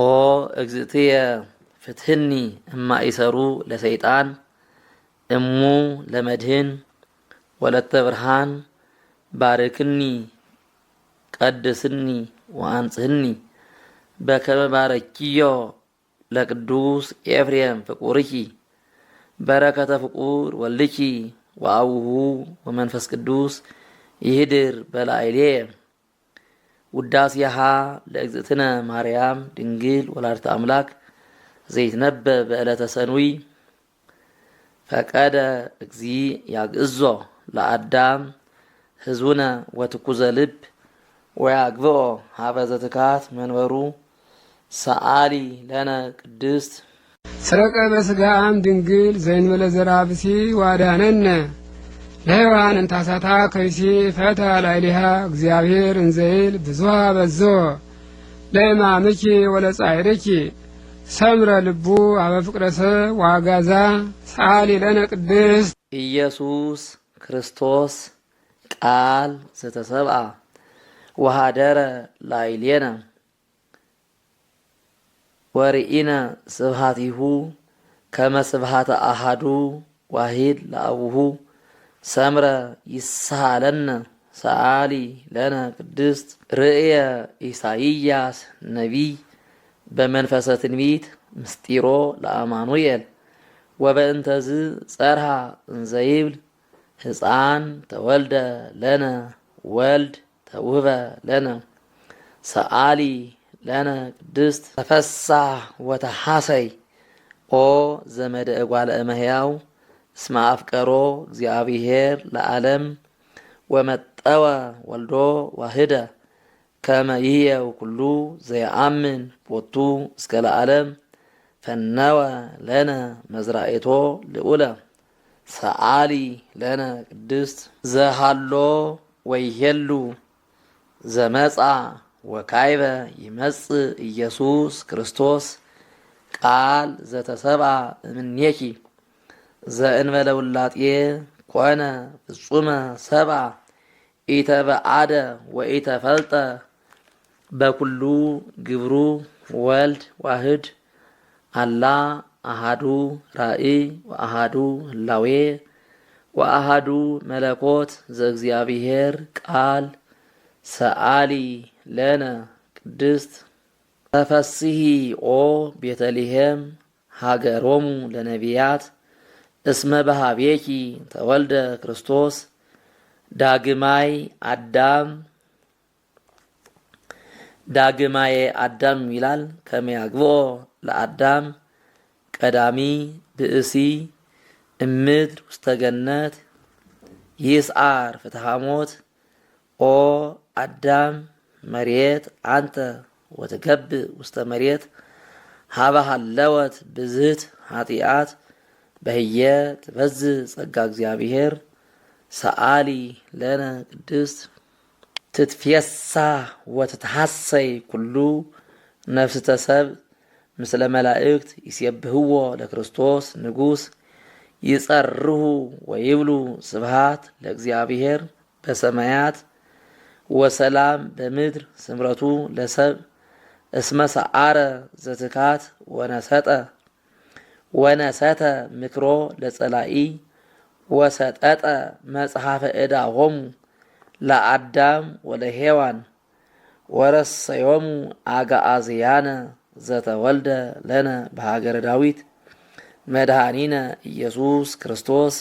ኦ እግዝእትየ ፍትህኒ እማይሰሩ ለሰይጣን እሙ ለመድህን ወለተ ብርሃን ባርክኒ ቀድስኒ ወአንጽህኒ በከመ ባረኪዮ ለቅዱስ ኤፍሬም ፍቁርኪ በረከተ ፍቁር ወልድኪ ወአቡሁ ወመንፈስ ቅዱስ ይህድር በላዕሌየ ውዳሴሃ ለእግዝእትነ ማርያም ድንግል ወላዲተ አምላክ ዘይትነበብ በዕለተ ሰኑይ ፈቀደ እግዚእ ያግዕዞ ለአዳም ህዝቡነ ወትኩዘ ልብ ወያግብኦ ሀበ ዘትካት መንበሩ ሰአሊ ለነ ቅድስት ሰረቀ በስጋም ድንግል ዘእንበለ ዘርአ ብእሲ ዋዳነነ ለሔዋን እንታሳታ ከይሲ ፈታ ላዕሌሃ እግዚአብሔር እንዘይል ብዙኃ በዞ ለእማምኪ ወለጻዕርኪ ሰምረ ልቡ አበ ፍቅረ ሰብ ወአጋዛ ሰአሊ ለነ ቅድስት ኢየሱስ ክርስቶስ ቃል ዘተሰብአ ወሃደረ ላዕሌነ ወርኢነ ስብሐቲሁ ከመ ስብሐተ አሐዱ ዋሂድ ለአቡሁ ሰምረ ይስሃለነ ሰአሊ ለነ ቅድስት ርእየ ኢሳይያስ ነቢይ በመንፈሰ ትንቢት ምስጢሮ ለአማኑኤል ወበእንተዝ ጸርሃ እንዘይብል ሕፃን ተወልደ ለነ ወልድ ተውህበ ለነ ሰአሊ ለነ ቅድስት ተፈሳህ ወተሐሰይ ኦ ዘመደ እጓለ እመሕያው እስመ አፍቀሮ እግዚአብሔር ለዓለም ወመጠወ ወልዶ ዋህደ ከመ ይሕየው ኩሉ ዘየአምን ቦቱ እስከ ለዓለም ፈነወ ለነ መዝራኤቶ ልዑለ ሰአሊ ለነ ቅድስት ዘሃሎ ወይሄሉ ዘመጻ ወካይበ ይመጽእ ኢየሱስ ክርስቶስ ቃል ዘተሰብአ እምኔኪ ዘእንበለ ውላጤ ኮነ ፍጹመ ሰብአ ኢተበአደ ወኢተፈልጠ በኩሉ ግብሩ ወልድ ዋህድ አላ አሃዱ ራእይ ወአሃዱ ህላዌ ወአሃዱ መለኮት ዘእግዚአብሔር ቃል ሰአሊ ለነ ቅድስት ተፈስሒ ኦ ቤተልሔም ሀገሮሙ ለነቢያት እስመ በሃቤኪ ተወልደ ክርስቶስ ዳግማይ አዳም ይላል ከመ ያግብኦ ለአዳም ቀዳሚ ብእሲ እምድር ውስተ ገነት ይስዓር ፍትሐ ሞት ኦ አዳም መሬት አንተ ወትገብእ ውስተ መሬት ሀበ ሃለወት ብዝህት ኃጢአት በህየ ትበዝህ ጸጋ እግዚአብሔር ሰአሊ ለነ ቅድስት ትትፌሳህ ወትትሐሰይ ኩሉ ነፍስተ ሰብእ ምስለ መላእክት ይሴብህዎ ለክርስቶስ ንጉሥ ይጸርሁ ወይብሉ ስብሃት ለእግዚአብሔር በሰማያት ወሰላም በምድር ስምረቱ ለሰብእ እስመ ሰዓረ ዘትካት ወነሰተ ምክሮ ለጸላኢ ወሰጠጠ መጽሐፈ ዕዳሆሙ ለአዳም ወለሔዋን ወረሰዮሙ አግዓዝያነ ዘተወልደ ለነ በሀገረ ዳዊት መድኃኒነ ኢየሱስ ክርስቶስ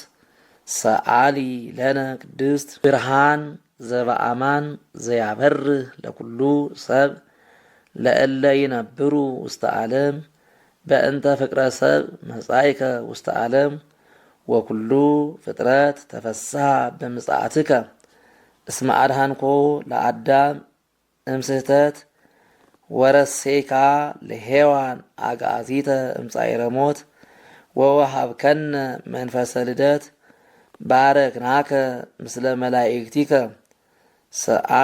ሰአሊ ለነ ቅድስት ብርሃን ዘበአማን ዘያበርህ ለኩሉ ሰብ ለእለ ይነብሩ ውስተ ዓለም በእንተ ፍቅረ ሰብ መጻእከ ውስተ ዓለም ወኩሉ ፍጥረት ተፈስሐ በምጽአትከ እስመ አድኃንኮ ለአዳም እምስህተት ወረሴካ ለሔዋን አግዓዚተ እምጻዕረ ሞት ወወሃብከነ መንፈሰ ልደት ባረክናከ ምስለ መላእክቲከ